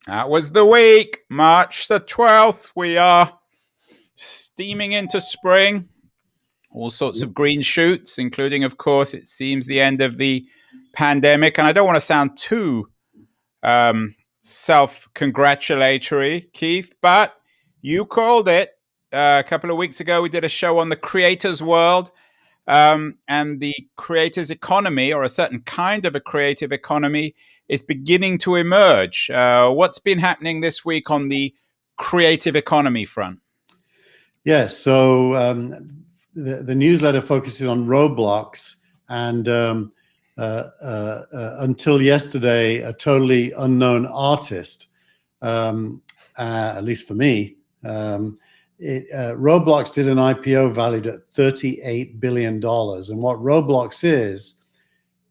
That was the week, March the 12th. We are steaming into spring. All sorts of green shoots, including, of course, it seems the end of the pandemic. And I don't want to sound too self-congratulatory, Keith, but you called it. A couple of weeks ago, we did a show on the creator's world and the creator's economy, or a certain kind of a creative economy, is beginning to emerge. What's been happening this week on the creative economy front? Yes, so the newsletter focuses on Roblox, and until yesterday, a totally unknown artist, at least for me. Roblox did an IPO valued at $38 billion. And what Roblox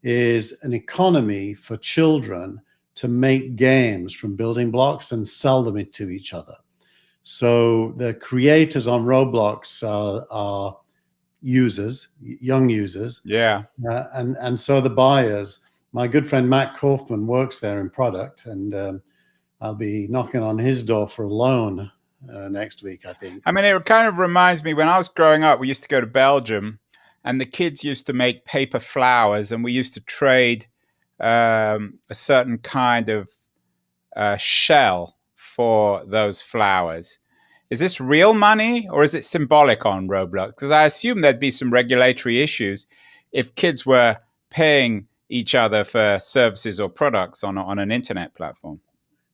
is an economy for children to make games from building blocks and sell them to each other. So the creators on Roblox are users, young users. Yeah. And so the buyers, my good friend Matt Kaufman works there in product, and I'll be knocking on his door for a loan next week, I think. I mean, it kind of reminds me, when I was growing up, we used to go to Belgium and the kids used to make paper flowers, and we used to trade a certain kind of shell for those flowers. Is this real money or is it symbolic on Roblox? Because I assume there'd be some regulatory issues if kids were paying each other for services or products on an internet platform.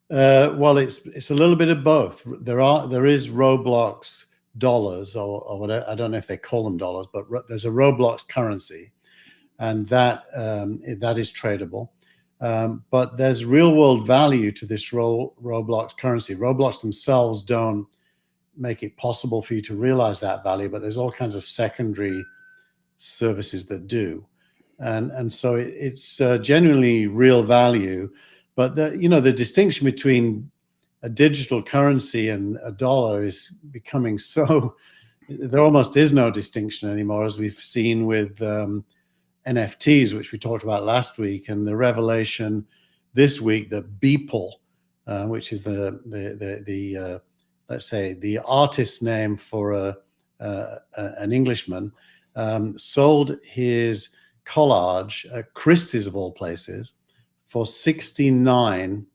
Well, it's a little bit of both. There is Roblox dollars, or whatever. I don't know if they call them dollars, but there's a Roblox currency, and that is tradable. But there's real world value to this Roblox currency. Roblox themselves don't make it possible for you to realize that value, but there's all kinds of secondary services that do, and so it's genuinely real value. But the distinction between a digital currency and a dollar is becoming so, there almost is no distinction anymore, as we've seen with NFTs, which we talked about last week, and the revelation this week that Beeple, which is the let's say the artist name for an Englishman, sold his collage at Christie's of all places for $69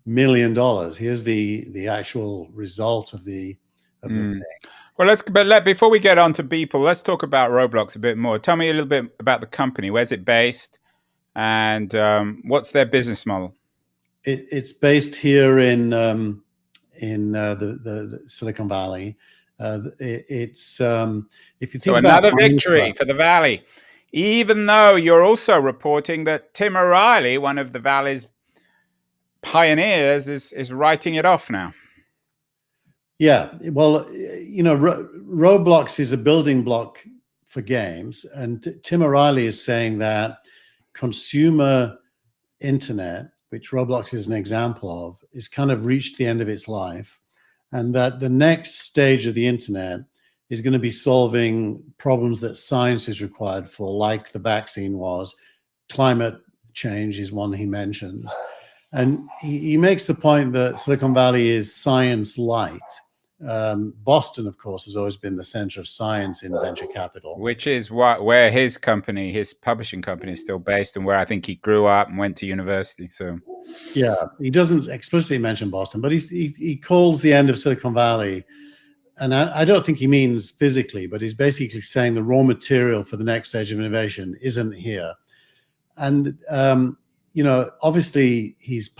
million. Here's the actual result of the thing. Well, before we get on to Beeple, let's talk about Roblox a bit more. Tell me a little bit about the company. Where's it based, and what's their business model? It's based here in the Silicon Valley. It's if you think about another victory for the Valley, even though you're also reporting that Tim O'Reilly, one of the Valley's pioneers, is writing it off now. Yeah, well, Roblox is a building block for games, and Tim O'Reilly is saying that consumer internet, which Roblox is an example of, is kind of reached the end of its life, and that the next stage of the internet is going to be solving problems that science is required for, like the vaccine was. Climate change is one he mentions. And he makes the point that Silicon Valley is science light. Boston, of course, has always been the center of science in venture capital. Which is where his company, his publishing company, is still based, and where I think he grew up and went to university. So, yeah, he doesn't explicitly mention Boston, but he calls the end of Silicon Valley, and I don't think he means physically, but he's basically saying the raw material for the next stage of innovation isn't here. And obviously he's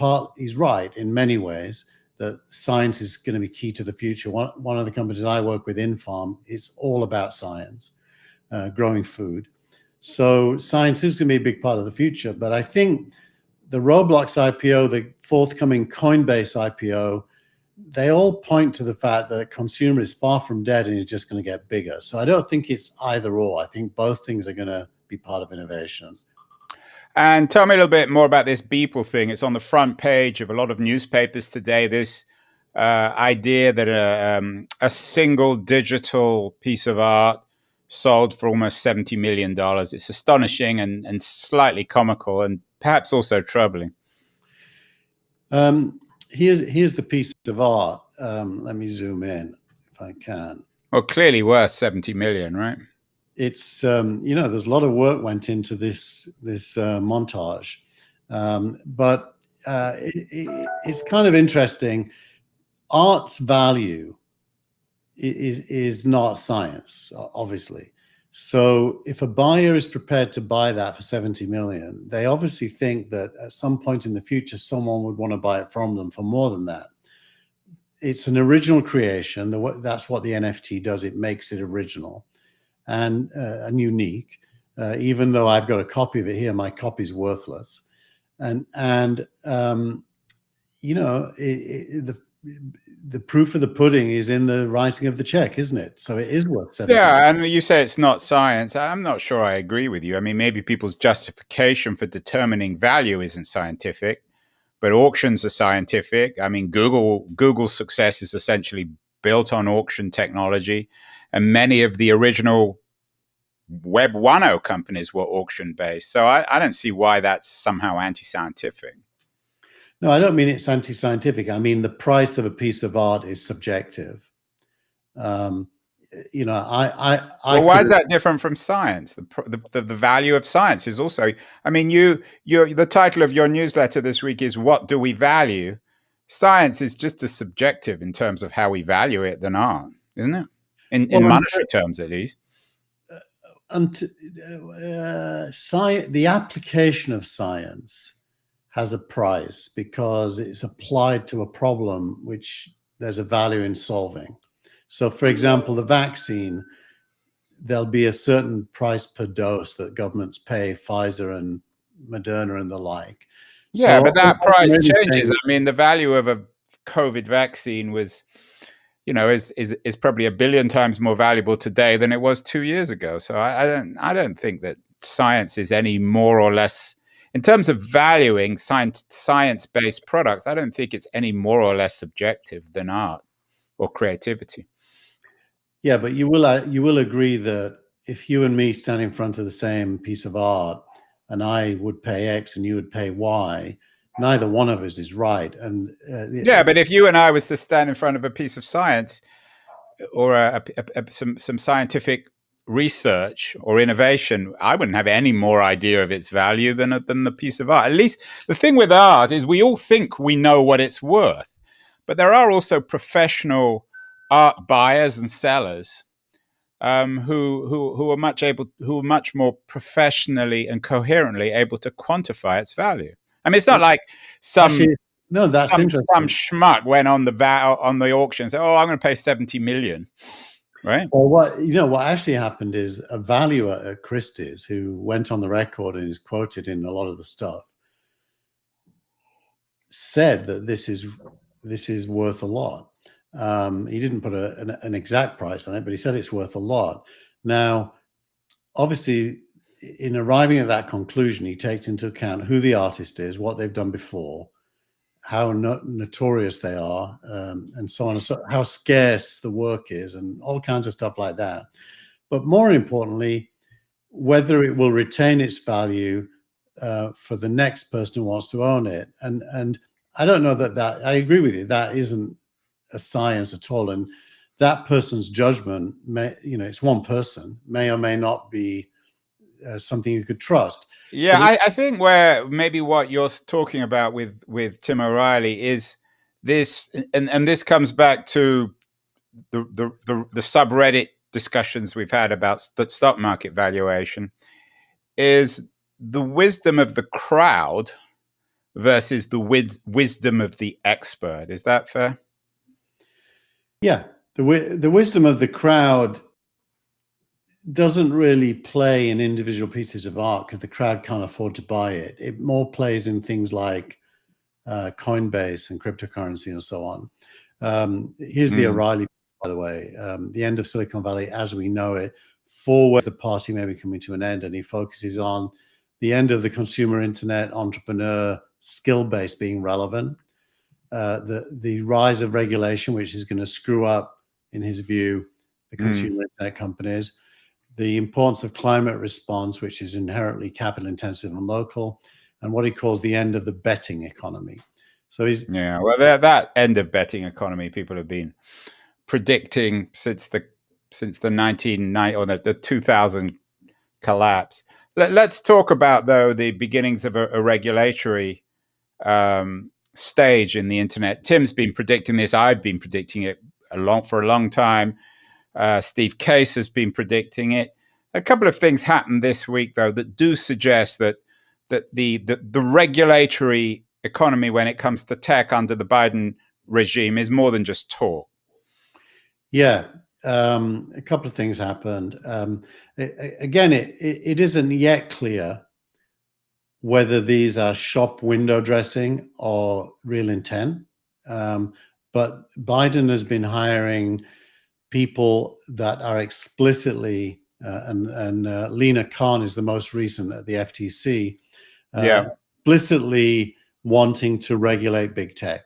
right in many ways that science is going to be key to the future. One of the companies I work with, Infarm, is all about science, growing food. So science is going to be a big part of the future. But I think the Roblox IPO, the forthcoming Coinbase IPO, they all point to the fact that consumer is far from dead and is just going to get bigger. So I don't think it's either or. I think both things are going to be part of innovation. And tell me a little bit more about this Beeple thing. It's on the front page of a lot of newspapers today, this idea that a single digital piece of art sold for almost $70 million. It's astonishing and slightly comical, and perhaps also troubling. here's the piece of art. Let me zoom in if I can. Well, clearly worth 70 million, right? It's there's a lot of work went into this montage, but it's kind of interesting. Art's value is not science, obviously. So if a buyer is prepared to buy that for 70 million, they obviously think that at some point in the future, someone would want to buy it from them for more than that. It's an original creation. That's what the NFT does. It makes it original and unique. Even though I've got a copy of it here, my copy's worthless. And the proof of the pudding is in the writing of the check, isn't it? So it is worth 70. Yeah, and you say it's not science. I'm not sure I agree with you. I mean, maybe people's justification for determining value isn't scientific, but auctions are scientific. I mean, Google's success is essentially built on auction technology, and many of the original Web 1.0 companies were auction based. So I don't see why that's somehow anti-scientific. No, I don't mean it's anti-scientific. I mean the price of a piece of art is subjective. Well, why is that different from science? The value of science is also. I mean, the title of your newsletter this week is "What Do We Value?" Science is just as subjective in terms of how we value it than art, isn't it? In monetary terms, at least. The application of science has a price because it's applied to a problem which there's a value in solving. So, for example, the vaccine, there'll be a certain price per dose that governments pay, Pfizer and Moderna and the like. Yeah, so, but that price changes. I mean, the value of a COVID vaccine was, is probably 1 billion times more valuable today than it was 2 years ago. So I don't think that science is any more or less. In terms of valuing science-based products, I don't think it's any more or less subjective than art or creativity. Yeah, but you will agree that if you and me stand in front of the same piece of art and I would pay X and you would pay Y, neither one of us is right. And yeah, but if you and I was to stand in front of a piece of science or some scientific research or innovation, I wouldn't have any more idea of its value than the piece of art. At least the thing with art is we all think we know what it's worth, but there are also professional art buyers and sellers who are much more professionally and coherently able to quantify its value. I mean, it's not like some schmuck went on the auction and said, "Oh, I'm going to pay 70 million." Right. Well, what actually happened is a valuer at Christie's, who went on the record and is quoted in a lot of the stuff, said that this is worth a lot. He didn't put an exact price on it, but he said it's worth a lot. Now, obviously, in arriving at that conclusion, he takes into account who the artist is, what they've done before, how notorious they are, and so on, and so how scarce the work is, and all kinds of stuff like that. But more importantly, whether it will retain its value for the next person who wants to own it. And I don't know that I agree with you. That isn't a science at all. And that person's judgment it's one person, may or may not be something you could trust. Yeah, I think what you're talking about with Tim O'Reilly is this, and this comes back to the subreddit discussions we've had about stock market valuation, is the wisdom of the crowd versus the wisdom of the expert. Is that fair? Yeah, the wisdom of the crowd doesn't really play in individual pieces of art because the crowd can't afford to buy it. It more plays in things like Coinbase and cryptocurrency and so on. Here's the O'Reilly, by the way, the end of Silicon Valley as we know it, forward the party may be coming to an end, and he focuses on the end of the consumer internet, entrepreneur, skill base being relevant, the rise of regulation, which is going to screw up, in his view, the consumer internet companies, the importance of climate response, which is inherently capital intensive and local, and what he calls the end of the betting economy. So he's Well, that end of betting economy people have been predicting since the 1990 or the 2000 collapse. Let's talk about, though, the beginnings of a regulatory stage in the internet. Tim's been predicting this. I've been predicting it for a long time. Steve Case has been predicting it. A couple of things happened this week, though, that do suggest that the regulatory economy when it comes to tech under the Biden regime is more than just talk. Yeah, a couple of things happened. Again, it isn't yet clear whether these are shop window dressing or real intent. But Biden has been hiring people that are explicitly, and Lena Khan is the most recent at the FTC, explicitly wanting to regulate big tech.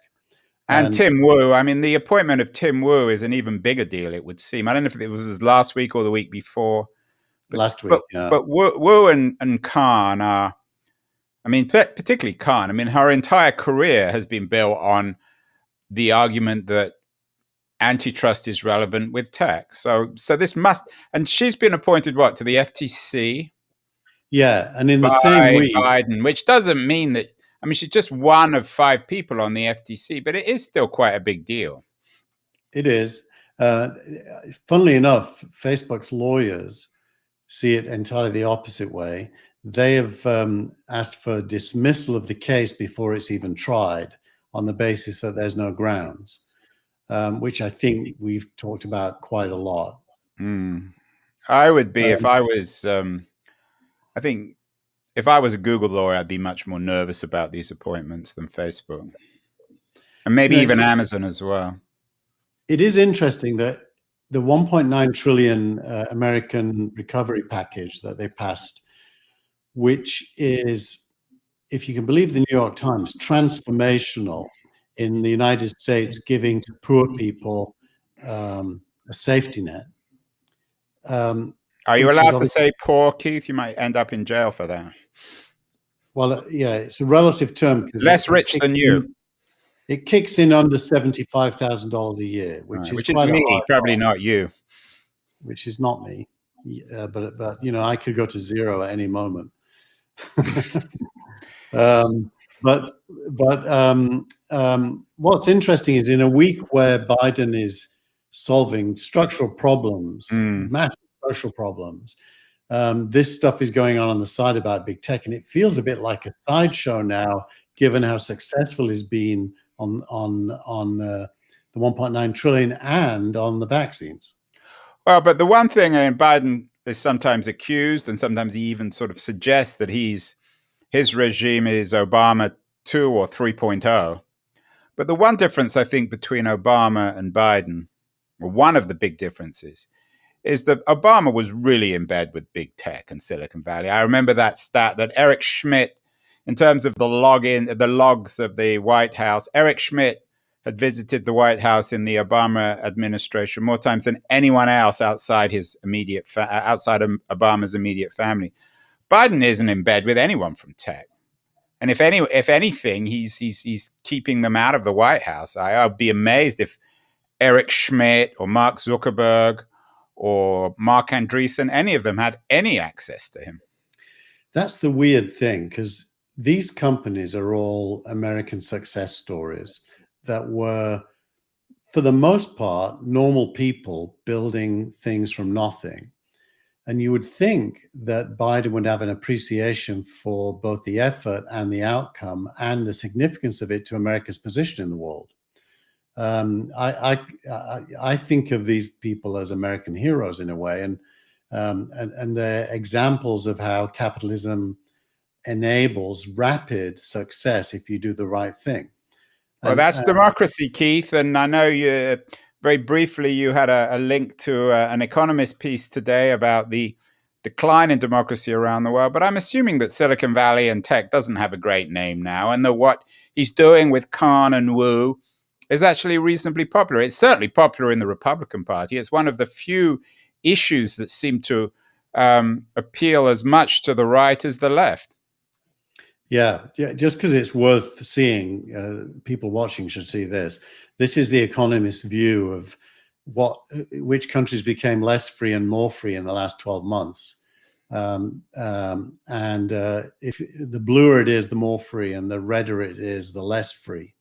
And Tim Wu, I mean, the appointment of Tim Wu is an even bigger deal, it would seem. I don't know if it was last week or the week before. Last week, yeah. But Wu and Khan are, I mean, particularly Khan, I mean, her entire career has been built on the argument that antitrust is relevant with tech. So this must, and she's been appointed, to the FTC? Yeah, and in the same week, Biden, which doesn't mean that, I mean, she's just one of 5 people on the FTC, but it is still quite a big deal. It is. Funnily enough, Facebook's lawyers see it entirely the opposite way. They have asked for dismissal of the case before it's even tried on the basis that there's no grounds, which I think we've talked about quite a lot. I would be, if I was, I think if I was a Google lawyer, I'd be much more nervous about these appointments than Facebook. And maybe even Amazon as well. It is interesting that the 1.9 trillion American recovery package that they passed, which is, if you can believe the New York Times, transformational in the United States, giving to poor people a safety net. Are you allowed to say poor, Keith? You might end up in jail for that. Well, yeah, it's a relative term. Less rich than you. It kicks in under $75,000 a year, which is me, probably not you. Which is not me, but I could go to zero at any moment. But what's interesting is in a week where Biden is solving structural problems, massive structural problems, this stuff is going on the side about big tech, and it feels a bit like a sideshow now, given how successful he's been on the 1.9 trillion and on the vaccines. Well, but the one thing, Biden is sometimes accused, and sometimes he even sort of suggests that his regime is Obama 2 or 3.0. But the one difference, I think, between Obama and Biden, or one of the big differences, is that Obama was really in bed with big tech and Silicon Valley. I remember that stat that Eric Schmidt, in terms of the logs of the White House, Eric Schmidt had visited the White House in the Obama administration more times than anyone else outside his outside of Obama's immediate family. Biden isn't in bed with anyone from tech, and if anything, he's keeping them out of the White House. I'd be amazed if Eric Schmidt or Mark Zuckerberg or Mark Andreessen, any of them had any access to him. That's the weird thing, because these companies are all American success stories that were, for the most part, normal people building things from nothing. And you would think that Biden would have an appreciation for both the effort and the outcome and the significance of it to America's position in the world. I think of these people as American heroes in a way, and they're examples of how capitalism enables rapid success if you do the right thing. Well, that's democracy, Keith. And I know you very briefly you had a link to an Economist piece today about the decline in democracy around the world. But I'm assuming that Silicon Valley and tech doesn't have a great name now, and that what he's doing with Khan and Wu is actually reasonably popular. It's certainly popular in the Republican Party. It's one of the few issues that seem to appeal as much to the right as the left. Yeah, just because it's worth seeing, people watching should see this. This is the Economist's view of which countries became less free and more free in the last 12 months. If the bluer it is, the more free, and the redder it is, the less free.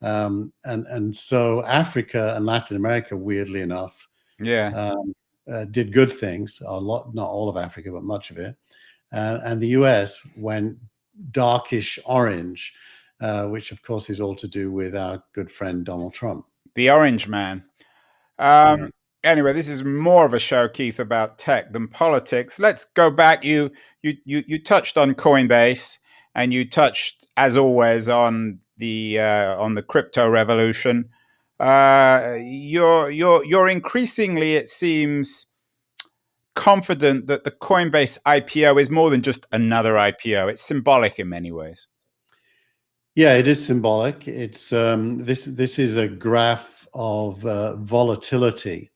So Africa and Latin America, weirdly enough, did good things. A lot, not all of Africa, but much of it. And the US went darkish orange, which of course is all to do with our good friend Donald Trump. The Orange Man. Anyway, this is more of a show, Keith, about tech than politics. Let's go back. You touched on Coinbase, and you touched, as always, on the crypto revolution. You're increasingly, it seems, confident that the Coinbase IPO is more than just another IPO. It's symbolic in many ways. Yeah, it is symbolic. It's this is a graph of volatility,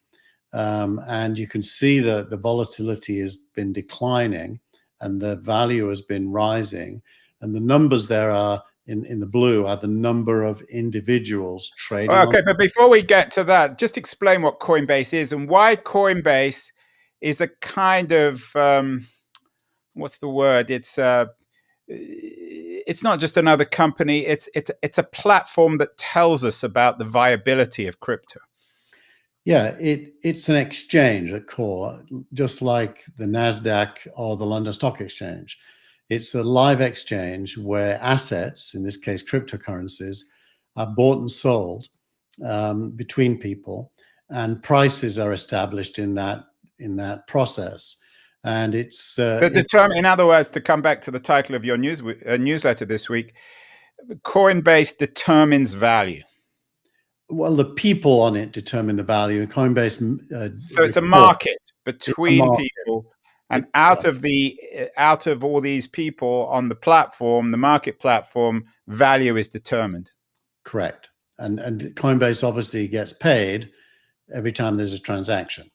and you can see that the volatility has been declining and the value has been rising, and the numbers there are in the blue are the number of individuals trading. Okay, but before we get to that, just explain what Coinbase is and why Coinbase is a kind of what's the word? It's not just another company. It's a platform that tells us about the viability of crypto. Yeah, it's an exchange at core, just like the NASDAQ or the London Stock Exchange. It's a live exchange where assets, in this case cryptocurrencies, are bought and sold between people, and prices are established in that process. And it's in other words, to come back to the title of your newsletter this week, Coinbase determines value. Well, the people on it determine the value, and Coinbase. So it's a market between people, and out of all these people on the platform, the market platform, value is determined. Correct, and Coinbase obviously gets paid every time there's a transaction.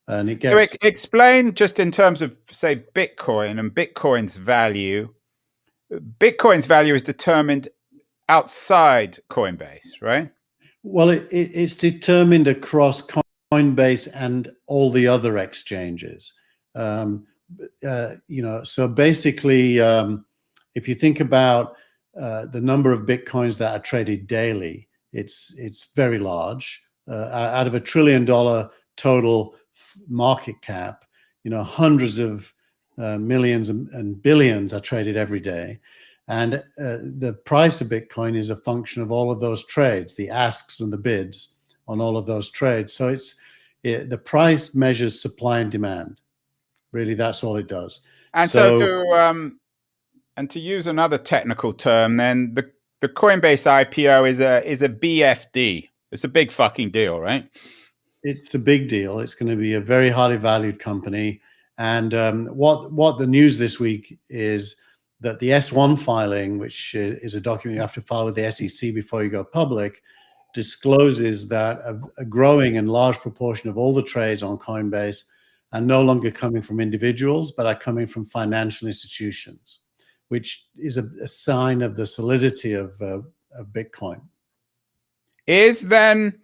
And it gets... So explain, just in terms of, say, Bitcoin and Bitcoin's value. Bitcoin's value is determined outside Coinbase, right? Well, it's determined across Coinbase and all the other exchanges. So basically, if you think about the number of Bitcoins that are traded daily, it's very large. Out of $1 trillion total market cap, hundreds of millions and billions are traded every day, and the price of Bitcoin is a function of all of those trades, the asks and the bids on all of those trades. So the price measures supply and demand. Really, that's all it does. And so to use another technical term, then the Coinbase IPO is a BFD. It's a big fucking deal, right? It's a big deal. It's going to be a very highly valued company. And what the news this week is that the S1 filing, which is a document you have to file with the SEC before you go public, discloses that a growing and large proportion of all the trades on Coinbase are no longer coming from individuals, but are coming from financial institutions, which is a sign of the solidity of Bitcoin. Is then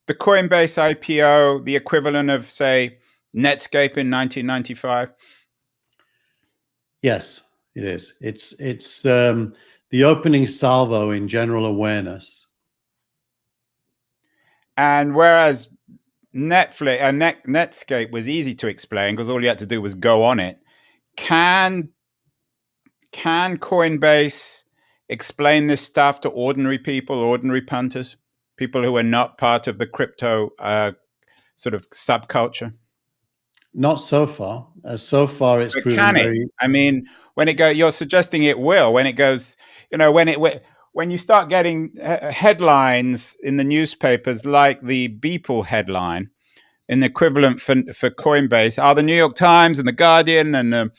the Coinbase IPO the equivalent of, say, Netscape in 1995? Yes, it is. It's the opening salvo in general awareness. And whereas Netscape was easy to explain because all you had to do was go on it, can Coinbase explain this stuff to ordinary people, ordinary punters, people who are not part of the crypto sort of subculture? Not so far. So far, it's proven very... I mean, when it goes, you're suggesting it will. When it goes, when you start getting headlines in the newspapers like the Beeple headline, in the equivalent for Coinbase, are the New York Times and the Guardian and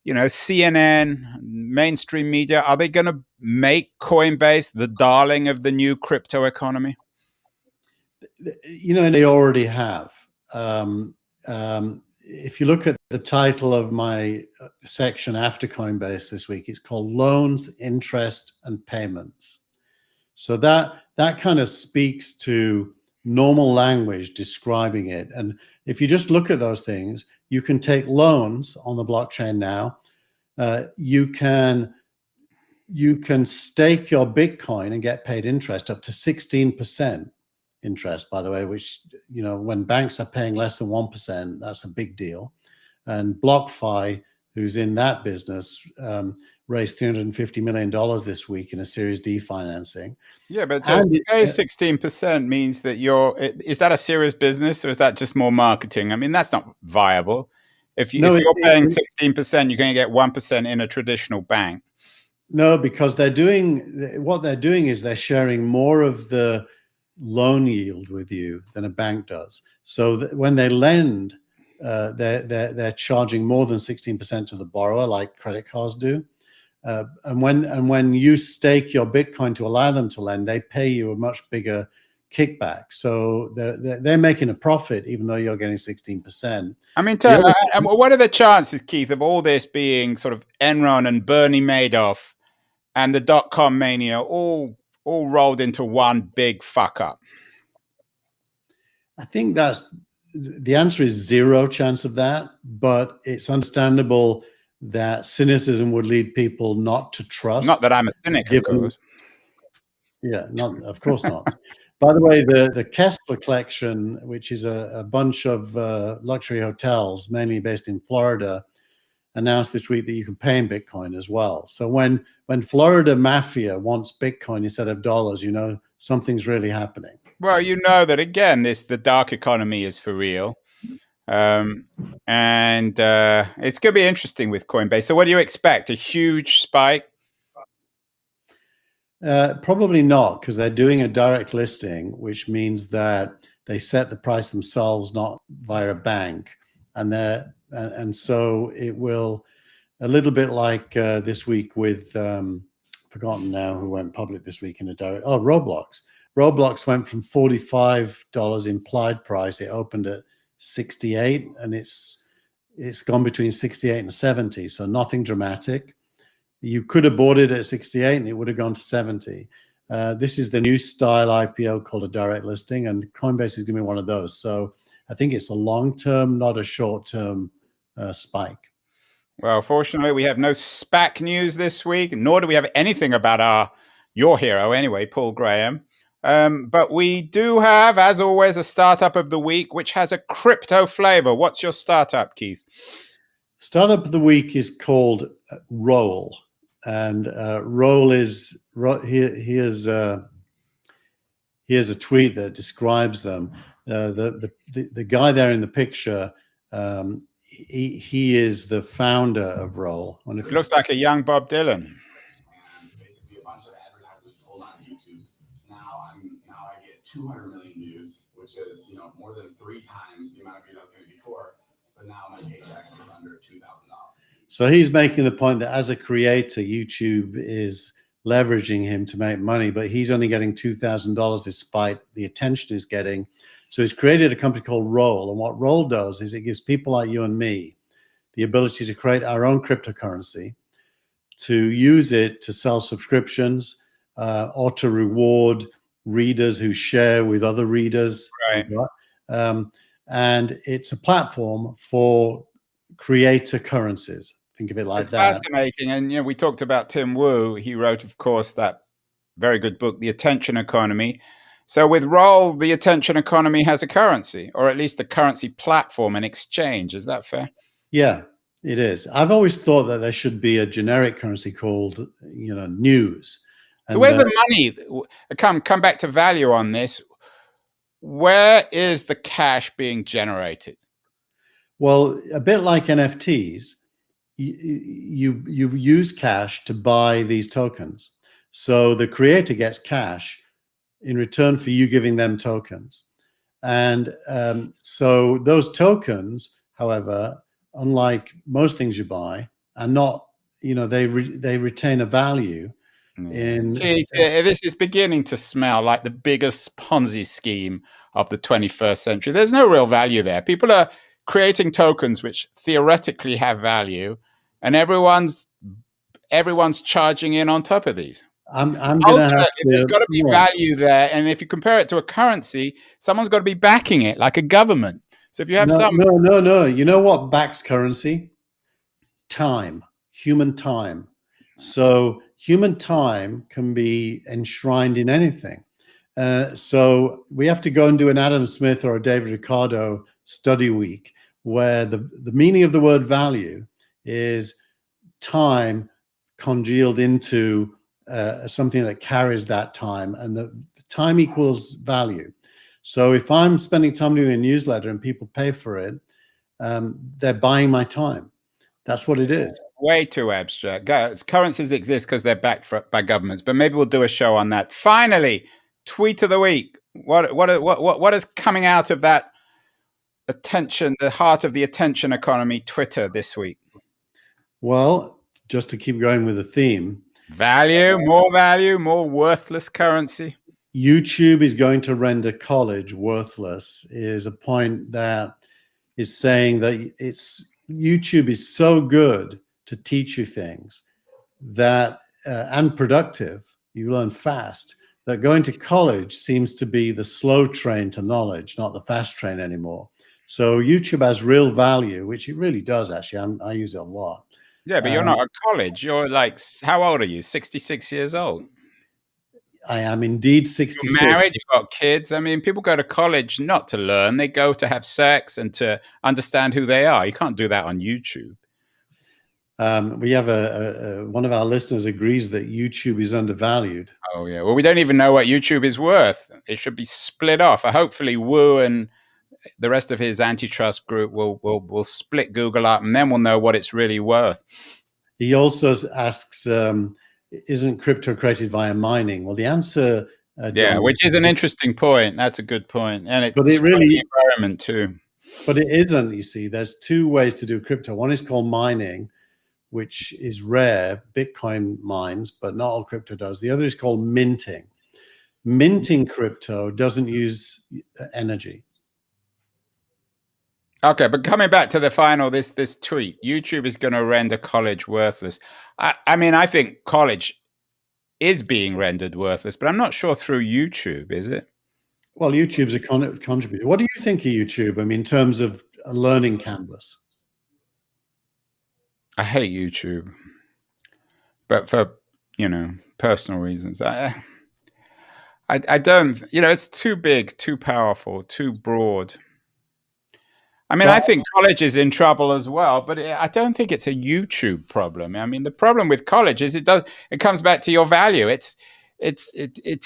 CNN, mainstream media, are they going to make Coinbase the darling of the new crypto economy? They already have. if you look at the title of my section after Coinbase this week, it's called Loans, Interest, and Payments. So that kind of speaks to normal language describing it. And if you just look at those things, you can take loans on the blockchain now. You can stake your Bitcoin and get paid interest up to 16% interest, by the way, which, when banks are paying less than 1%, that's a big deal. And BlockFi, who's in that business, raised $350 million this week in a Series D financing. Yeah, but to pay 16% means that is that a serious business, or is that just more marketing? I mean, that's not viable. If you're paying 16%, you're going to get 1% in a traditional bank. No, because they're doing is they're sharing more of the loan yield with you than a bank does. So when they lend, they're charging more than 16% to the borrower, like credit cards do. And when you stake your Bitcoin to allow them to lend, they pay you a much bigger kickback. So they're making a profit, even though you're getting 16%. I mean, what are the chances, Keith, of all this being sort of Enron and Bernie Madoff and the dot-com mania all rolled into one big fuck up? I think the answer is zero chance of that, but it's understandable that cynicism would lead people not to trust. Not that I'm a cynic, of course. Yeah, of course not. By the way, the Kessler Collection, which is a bunch of luxury hotels, mainly based in Florida, announced this week that you can pay in Bitcoin as well. So when Florida Mafia wants Bitcoin instead of dollars, something's really happening. Well, that, again, the dark economy is for real. And it's going to be interesting with Coinbase. So what do you expect? A huge spike? Probably not, because they're doing a direct listing, which means that they set the price themselves, not via a bank. And so it will, a little bit like this week with, forgotten now who went public this week in a direct, Roblox. Roblox went from $45 implied price. It opened at 68, and it's gone between 68 and 70. So nothing dramatic. You could have bought it at 68 and it would have gone to 70. This is the new style IPO called a direct listing, and Coinbase is going to be one of those. So I think it's a long-term, not a short-term spike. Well, fortunately, we have no SPAC news this week, nor do we have anything about your hero anyway, Paul Graham. But we do have, as always, a startup of the week, which has a crypto flavor. What's your startup, Keith? Startup of the week is called Roll. And Roll is, here's a tweet that describes them. The guy there in the picture, he is the founder of Roll. It looks like a young Bob Dylan. Basically, a bunch of advertisers pulled on YouTube. Now I get 200 million views, which is more than 3 times the amount of views I was getting before. But now my paycheck is under $2,000. So he's making the point that as a creator, YouTube is leveraging him to make money, but he's only getting $2,000 despite the attention he's getting. So he's created a company called Roll. And what Roll does is it gives people like you and me the ability to create our own cryptocurrency, to use it to sell subscriptions, or to reward readers who share with other readers. Right. And it's a platform for creator currencies. Think of it like that. It's fascinating. And, we talked about Tim Wu. He wrote, of course, that very good book, The Attention Economy. So with Roll, the attention economy has a currency, or at least a currency platform and exchange. Is that fair? Yeah, it is. I've always thought that there should be a generic currency called, news. So where's the money? Come back to value on this. Where is the cash being generated? Well, a bit like NFTs, you use cash to buy these tokens. So the creator gets cash in return for you giving them tokens. And so those tokens, however, unlike most things you buy, are not, they retain a value. This is beginning to smell like the biggest Ponzi scheme of the 21st century. There's no real value there. People are creating tokens which theoretically have value, and everyone's charging in on top of these. I'm going to have to. There's got to be value there, and if you compare it to a currency, someone's got to be backing it, like a government. So if you have no. You know what backs currency? Time, human time. So human time can be enshrined in anything. So we have to go and do an Adam Smith or a David Ricardo study week, where the meaning of the word value is time congealed into something that carries that time, and the time equals value. So if I'm spending time doing a newsletter and people pay for it, they're buying my time. That's what it is. Way too abstract. Currencies exist because they're backed by governments, but maybe we'll do a show on that. Finally, tweet of the week. What is coming out of that attention, the heart of the attention economy, Twitter, this week? Well, just to keep going with the theme. Value, more worthless currency. YouTube is going to render college worthless is a point that is saying that YouTube is so good to teach you things that and productive, you learn fast, that going to college seems to be the slow train to knowledge, not the fast train anymore. So YouTube has real value, which it really does, actually. I use it a lot. Yeah, but you're not at college. You're like, how old are you? 66 years old. I am indeed 66. You're married, you've got kids. I mean, people go to college not to learn. They go to have sex and to understand who they are. You can't do that on YouTube. We have one of our listeners agrees that YouTube is undervalued. Oh, yeah. Well, we don't even know what YouTube is worth. It should be split off. Hopefully, Wu and the rest of his antitrust group will split Google up, and then we'll know what it's really worth. He also asks, isn't crypto created via mining? Well, the answer... which is an interesting point. That's a good point. And it's really the environment too. But it isn't, you see. There's two ways to do crypto. One is called mining, which is rare. Bitcoin mines, but not all crypto does. The other is called minting. Minting crypto doesn't use energy. Okay, but coming back to the final, this tweet, YouTube is going to render college worthless. I mean, I think college is being rendered worthless, but I'm not sure through YouTube, is it? Well, YouTube's a contributor. What do you think of YouTube? I mean, in terms of a learning canvas? I hate YouTube, but for, personal reasons. I don't, it's too big, too powerful, too broad. I mean, I think college is in trouble as well, but I don't think it's a YouTube problem. I mean, the problem with college is it comes back to your value. It's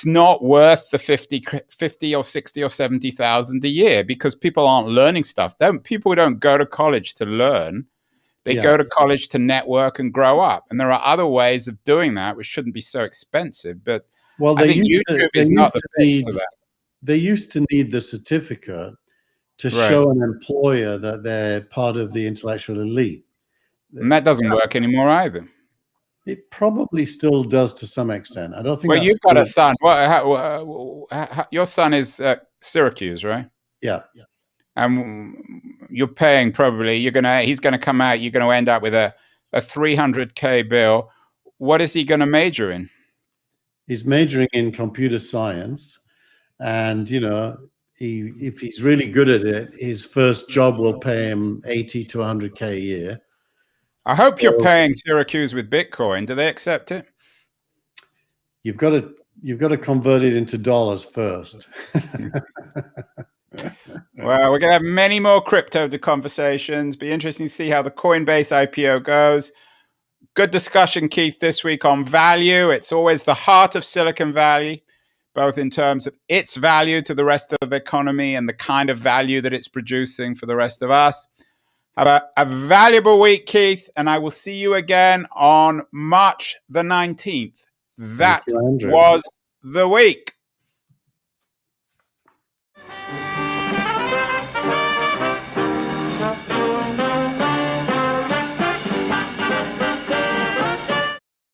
not worth the 50 or 60 or 70,000 a year because people aren't learning stuff. People don't go to college to learn. They go to college to network and grow up. And there are other ways of doing that which shouldn't be so expensive. But I think YouTube is not the fix to that. They used to need the certificate to show an employer that they're part of the intellectual elite. And that doesn't work anymore either. It probably still does to some extent. I don't think. Well, you've got a son. Your son is Syracuse, right? Yeah. And you're paying probably. He's gonna come out. You're gonna end up with a $300K bill. What is he gonna major in? He's majoring in computer science, and if he's really good at it, his first job will pay him 80 to 100K a year. I hope you're paying Syracuse with Bitcoin. Do they accept it? You've got to convert it into dollars first. Well, we're going to have many more crypto conversations. Be interesting to see how the Coinbase IPO goes. Good discussion, Keith, this week on value. It's always the heart of Silicon Valley, both in terms of its value to the rest of the economy and the kind of value that it's producing for the rest of us. Have a valuable week, Keith, and I will see you again on March the 19th. That was the week.